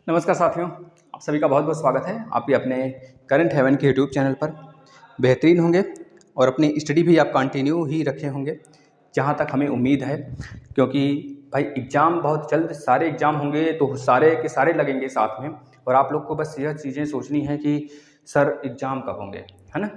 नमस्कार साथियों, आप सभी का बहुत बहुत स्वागत है। आप भी अपने करंट हेवन के यूट्यूब चैनल पर बेहतरीन होंगे और अपनी स्टडी भी आप कंटिन्यू ही रखे होंगे जहाँ तक हमें उम्मीद है, क्योंकि भाई एग्ज़ाम बहुत जल्द सारे एग्ज़ाम होंगे तो सारे के सारे लगेंगे साथ में। और आप लोग को बस यह चीज़ें सोचनी है कि सर एग्ज़ाम कब होंगे, है ना।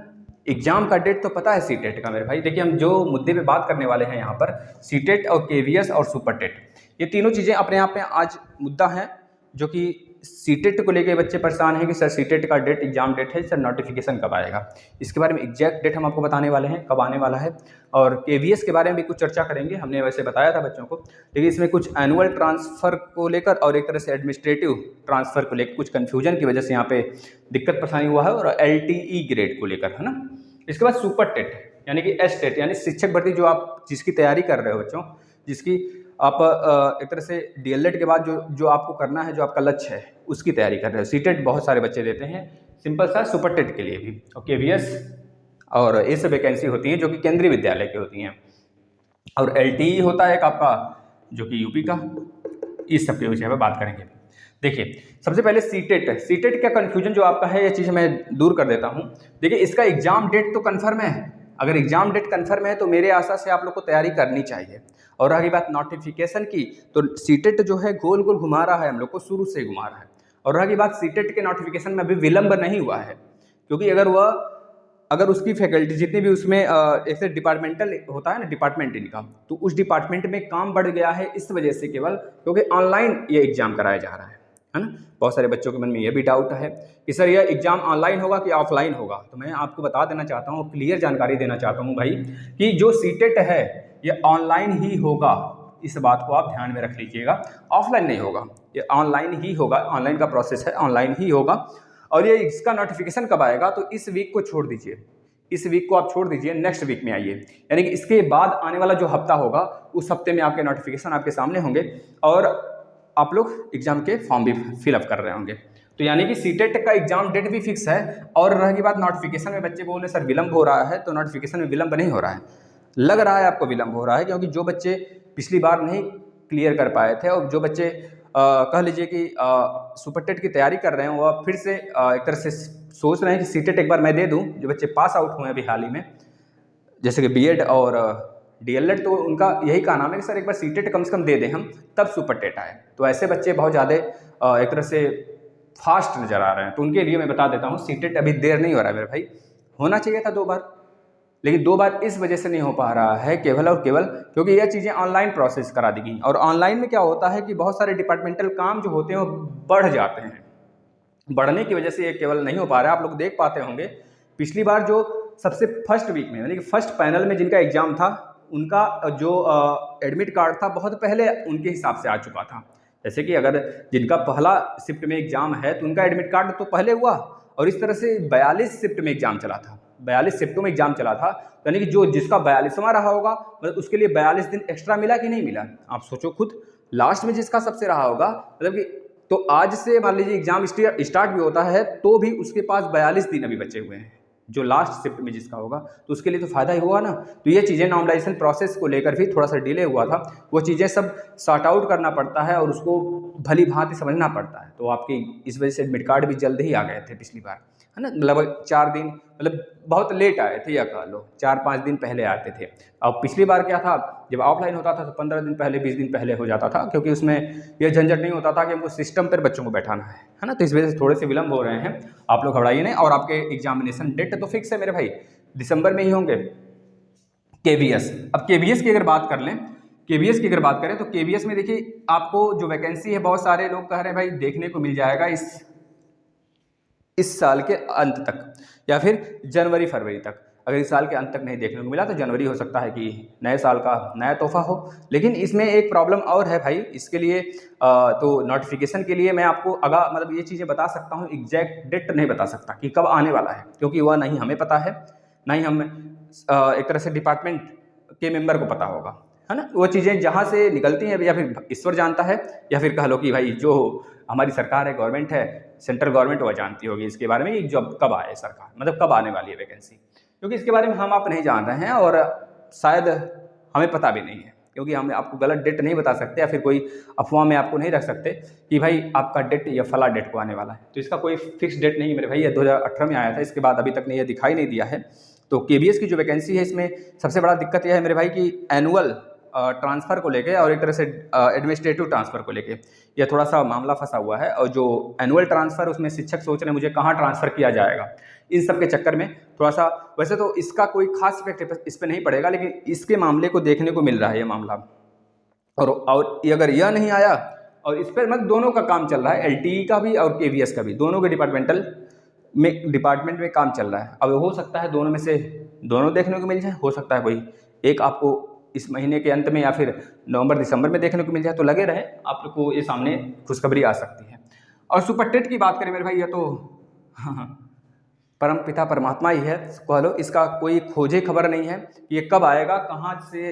एग्ज़ाम का डेट तो पता है सीटेट का मेरे भाई। देखिए, हम जो मुद्दे पे बात करने वाले हैं यहाँ पर, सीटेट और केवीएस और सुपर टेट, ये तीनों चीज़ें अपने आप में आज मुद्दा हैं। जो कि सीटेट को लेके बच्चे परेशान हैं कि सर सीटेट का डेट, एग्जाम डेट है, सर नोटिफिकेशन कब आएगा। इसके बारे में एग्जैक्ट डेट हम आपको बताने वाले हैं कब आने वाला है। और केवीएस के बारे में भी कुछ चर्चा करेंगे। हमने वैसे बताया था बच्चों को, लेकिन इसमें कुछ एनुअल ट्रांसफ़र को लेकर और एक तरह से एडमिनिस्ट्रेटिव ट्रांसफ़र को लेकर कुछ कन्फ्यूजन की वजह से यहाँ पे दिक्कत परेशानी हुआ है, और एलटीई ग्रेड को लेकर, है ना। इसके बाद सुपर टेट यानी कि एस टेट यानी शिक्षक भर्ती, जो आप जिसकी तैयारी कर रहे हो बच्चों, जिसकी आप एक तरह से डीएलएड के बाद जो आपको करना है, जो आपका लक्ष्य है, उसकी तैयारी कर रहे हो। सीटेट बहुत सारे बच्चे देते हैं, सिंपल सा सुपर टेट के लिए भी, और केवीएस और ये सब वैकेंसी होती हैं जो कि केंद्रीय विद्यालय की होती हैं। और एलटीई होता है एक आपका, जो कि यूपी का। इस सब के विषय में बात करेंगे। देखिए, सबसे पहले सीटेट का कन्फ्यूजन जो आपका है, ये चीज़ मैं दूर कर देता हूँ। देखिए, इसका एग्जाम डेट तो कन्फर्म है। अगर एग्जाम डेट कन्फर्म है तो मेरे आशा से आप लोग को तैयारी करनी चाहिए। और रही बात नोटिफिकेशन की, तो सीटेट जो है गोल गोल घुमा रहा है, हम लोग को शुरू से घुमा रहा है। और रही बात सीटेट के नोटिफिकेशन में अभी विलंब नहीं हुआ है, क्योंकि अगर उसकी फैकल्टी जितनी भी उसमें एक डिपार्टमेंटल होता है ना, डिपार्टमेंट इनका, तो उस डिपार्टमेंट में काम बढ़ गया है इस वजह से, केवल क्योंकि ऑनलाइन ये एग्जाम कराया जा रहा है ना। बहुत सारे बच्चों के मन में ये भी डाउट है कि सर यह एग्जाम ऑनलाइन होगा कि ऑफलाइन होगा। तो मैं आपको बता देना चाहता हूँ, क्लियर जानकारी देना चाहता हूँ भाई, कि जो सीटेट है ये ऑनलाइन ही होगा। इस बात को आप ध्यान में रख लीजिएगा, ऑफलाइन नहीं होगा, ये ऑनलाइन ही होगा। ऑनलाइन का प्रोसेस है, ऑनलाइन ही होगा। और ये इसका नोटिफिकेशन कब आएगा, तो इस वीक को छोड़ दीजिए, इस वीक को आप छोड़ दीजिए, नेक्स्ट वीक में आइए। यानी कि इसके बाद आने वाला जो हफ्ता होगा, उस हफ्ते में आपके नोटिफिकेशन आपके सामने होंगे और आप लोग एग्जाम के फॉर्म भी फिलअप कर रहे होंगे। तो यानी कि सीटेट का एग्जाम डेट भी फिक्स है। और रही बात नोटिफिकेशन में, बच्चे बोल रहे सर विलंब हो रहा है, तो नोटिफिकेशन में विलंब नहीं हो रहा है। लग रहा है आपको विलंब हो रहा है, क्योंकि जो बच्चे पिछली बार नहीं क्लियर कर पाए थे, और जो बच्चे कह लीजिए कि सुपर टेट की तैयारी कर रहे हैं, वो फिर से एक तरह से सोच रहे हैं कि सीटेट एक बार मैं दे दूं। जो बच्चे पास आउट हुए अभी हाल ही में, जैसे कि बीएड और डीएलएड, तो उनका यही कहना है कि सर एक बार सीटेट कम से कम दे दें हम, तब सुपर टेट आए। तो ऐसे बच्चे बहुत ज़्यादा एक तरह से फास्ट नज़र आ रहे हैं। तो उनके लिए मैं बता देता हूँ, सीटेट अभी देर नहीं हो रहा है मेरे भाई। होना चाहिए था 2 बार, लेकिन 2 बार इस वजह से नहीं हो पा रहा है, केवल और केवल क्योंकि यह चीज़ें ऑनलाइन प्रोसेस करा दी गई। और ऑनलाइन में क्या होता है कि बहुत सारे डिपार्टमेंटल काम जो होते हैं वो बढ़ जाते हैं। बढ़ने की वजह से ये केवल नहीं हो पा रहा है। आप लोग देख पाते होंगे, पिछली बार जो सबसे फर्स्ट वीक में, यानी कि फर्स्ट पैनल में जिनका एग्जाम था, उनका जो एडमिट कार्ड था बहुत पहले उनके हिसाब से आ चुका था। जैसे कि अगर जिनका पहला शिफ्ट में एग्जाम है, तो उनका एडमिट कार्ड तो पहले हुआ। और इस तरह से 42 शिफ्ट में एग्जाम चला था, 42 शिफ्टों में एग्जाम चला था। यानी कि जो जिसका 42वां रहा होगा, मतलब उसके लिए 42 दिन एक्स्ट्रा मिला कि नहीं मिला, आप सोचो खुद। लास्ट में जिसका सबसे रहा होगा, मतलब कि तो आज से मान लीजिए एग्जाम स्टार्ट भी होता है, तो भी उसके पास 42 दिन अभी बचे हुए हैं, जो लास्ट शिफ्ट में जिसका होगा, तो उसके लिए तो फायदा ही हुआ ना। तो ये चीज़ें नॉर्मलाइजेशन प्रोसेस को लेकर भी थोड़ा सा डिले हुआ था, वो चीज़ें सब सॉर्ट आउट करना पड़ता है और उसको भली भांति समझना पड़ता है। तो आपकी इस वजह से एडमिट कार्ड भी जल्द ही आ गए थे पिछली बार, है ना। लगभग 4 दिन, मतलब बहुत लेट आए थे, या कह लो 4-5 दिन पहले आते थे। अब पिछली बार क्या था, जब ऑफलाइन होता था तो 15 दिन पहले, 20 दिन पहले हो जाता था, क्योंकि उसमें यह झंझट नहीं होता था कि हमको सिस्टम पर बच्चों को बैठाना है ना। तो इस वजह से थोड़े से विलंब हो रहे हैं। आप लोग घबराइए नहीं। और आपके एग्जामिनेशन डेट तो फिक्स है मेरे भाई, दिसंबर में ही होंगे। केवीएस, अब केवीएस की अगर बात कर लें, केवीएस की अगर बात करें, तो केवीएस में देखिए आपको जो वैकेंसी है, बहुत सारे लोग कह रहे हैं भाई देखने को मिल जाएगा इस साल के अंत तक, या फिर जनवरी फरवरी तक। अगर इस साल के अंत तक नहीं देखने को मिला तो जनवरी हो सकता है कि नए साल का नया तोहफा हो। लेकिन इसमें एक प्रॉब्लम और है भाई, इसके लिए तो नोटिफिकेशन के लिए मैं आपको मतलब ये चीज़ें बता सकता हूँ, एग्जैक्ट डेट नहीं बता सकता कि कब आने वाला है, क्योंकि वह नहीं हमें पता है, ना ही हम एक तरह से डिपार्टमेंट के मेंबर को पता होगा, है ना। वो चीज़ें जहाँ से निकलती हैं या फिर ईश्वर जानता है, या फिर कह लो कि भाई जो हमारी सरकार है, गवर्नमेंट है, सेंट्रल गवर्नमेंट, वह जानती होगी इसके बारे में कि जब कब आए सरकार, मतलब कब आने वाली है वैकेंसी। क्योंकि इसके बारे में हम आप नहीं जान रहे हैं और शायद हमें पता भी नहीं है। क्योंकि हम आपको गलत डेट नहीं बता सकते या फिर कोई अफवाह में आपको नहीं रख सकते कि भाई आपका डेट या फला डेट को आने वाला है। तो इसका कोई फिक्स डेट नहीं मेरे भाई, ये 2018 में आया था, इसके बाद अभी तक ने ये दिखाई नहीं दिया है। तो KVS की जो वैकेंसी है इसमें सबसे बड़ा दिक्कत यह है मेरे भाई कि एनुअल ट्रांसफ़र को लेके और एक तरह से एडमिनिस्ट्रेटिव ट्रांसफ़र को लेके यह थोड़ा सा मामला फंसा हुआ है। और जो एनुअल ट्रांसफ़र उसमें शिक्षक सोच रहे हैं मुझे कहाँ ट्रांसफ़र किया जाएगा, इन सब के चक्कर में थोड़ा सा, वैसे तो इसका कोई खास इफेक्ट इस पर नहीं पड़ेगा, लेकिन इसके मामले को देखने को मिल रहा है ये मामला। और अगर यह नहीं आया और इस पर मतलब दोनों का काम चल रहा है, LTE का भी और KVS का भी, दोनों के डिपार्टमेंट में काम चल रहा है। अब हो सकता है दोनों में से दोनों देखने को मिल जाए, हो सकता है कोई एक आपको इस महीने के अंत में या फिर नवंबर दिसंबर में देखने को मिल जाए। तो लगे रहे, आप लोग को ये सामने खुशखबरी आ सकती है। और सुपर टेट की बात करें मेरे भाई, यह तो परम पिता परमात्मा ही है कह लो, इसका कोई खोजे खबर नहीं है कि ये कब आएगा, कहाँ से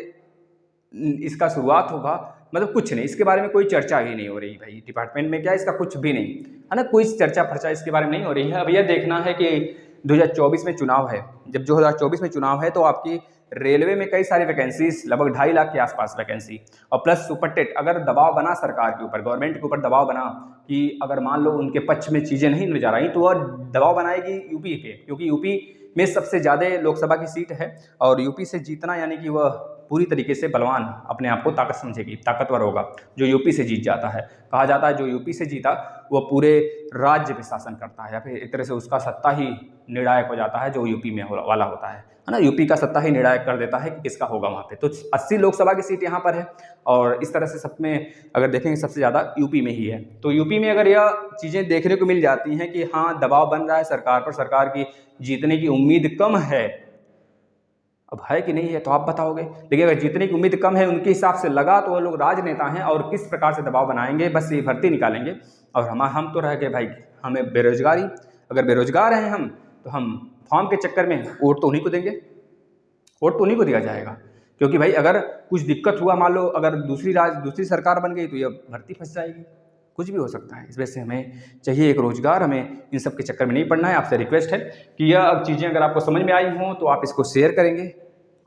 इसका शुरुआत होगा, मतलब कुछ नहीं, इसके बारे में कोई चर्चा ही नहीं हो रही भाई। डिपार्टमेंट में क्या इसका कुछ भी नहीं है ना, कोई चर्चा फर्चा इसके बारे में नहीं हो रही है। अब यह देखना है कि 2024 में चुनाव है, जब 2024 में चुनाव है तो आपकी रेलवे में कई सारी वैकेंसीज, लगभग 2.5 लाख के आसपास वैकेंसी, और प्लस सुपर टेट अगर दबाव बना सरकार के ऊपर, गवर्नमेंट के ऊपर दबाव बना कि अगर मान लो उनके पक्ष में चीज़ें नहीं ले जा रही तो वह दबाव बनाएगी यूपी पे, क्योंकि यूपी में सबसे ज़्यादा लोकसभा की सीट है और यूपी से जीतना यानी कि वह पूरी तरीके से बलवान अपने आप को ताकत समझेगी, ताकतवर होगा जो यूपी से जीत जाता है। कहा जाता है जो यूपी से जीता वह पूरे राज्य पे शासन करता है, या फिर एक तरह से उसका सत्ता ही निर्णायक हो जाता है जो यूपी में वाला होता है ना, यूपी का सत्ता ही निर्णायक कर देता है कि किसका होगा वहाँ पे। तो 80 लोकसभा की सीट यहाँ पर है और इस तरह से सब में अगर देखेंगे सबसे ज़्यादा यूपी में ही है। तो यूपी में अगर यह चीज़ें देखने को मिल जाती हैं कि हाँ दबाव बन रहा है सरकार पर, सरकार की जीतने की उम्मीद कम है, अब है कि नहीं है तो आप बताओगे, लेकिन अगर जीतने की उम्मीद कम है उनके हिसाब से लगा तो वो लोग राजनेता हैं और किस प्रकार से दबाव बनाएंगे, बस ये भर्ती निकालेंगे। और हम तो रह गए भाई, हमें बेरोजगारी, अगर बेरोजगार हैं हम तो हम फॉर्म के चक्कर में वोट तो उन्हीं को देंगे, वोट तो उन्हीं को दिया जाएगा। क्योंकि भाई अगर कुछ दिक्कत हुआ, मान लो अगर दूसरी सरकार बन गई तो यह भर्ती फंस जाएगी, कुछ भी हो सकता है। इस वजह से हमें चाहिए एक रोज़गार, हमें इन सब के चक्कर में नहीं पड़ना है। आपसे रिक्वेस्ट है कि यह अब चीज़ें अगर आपको समझ में आई हों तो आप इसको शेयर करेंगे।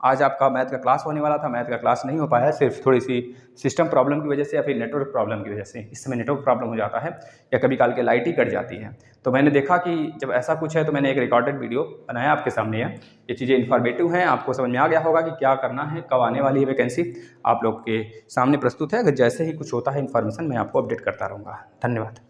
आज आपका मैथ का क्लास होने वाला था, मैथ का क्लास नहीं हो पाया, सिर्फ थोड़ी सी सिस्टम प्रॉब्लम की वजह से या फिर नेटवर्क प्रॉब्लम की वजह से। इस समय नेटवर्क प्रॉब्लम हो जाता है या कभी काल के लाइट ही कट जाती है। तो मैंने देखा कि जब ऐसा कुछ है तो मैंने एक रिकॉर्डेड वीडियो बनाया आपके सामने। ये चीज़ें इन्फॉर्मेटिव हैं, आपको समझ में आ गया होगा कि क्या करना है, कब आने वाली है वैकेंसी, आप लोग के सामने प्रस्तुत है। अगर जैसे ही कुछ होता है इन्फॉर्मेशन मैं आपको अपडेट करता रहूँगा। धन्यवाद।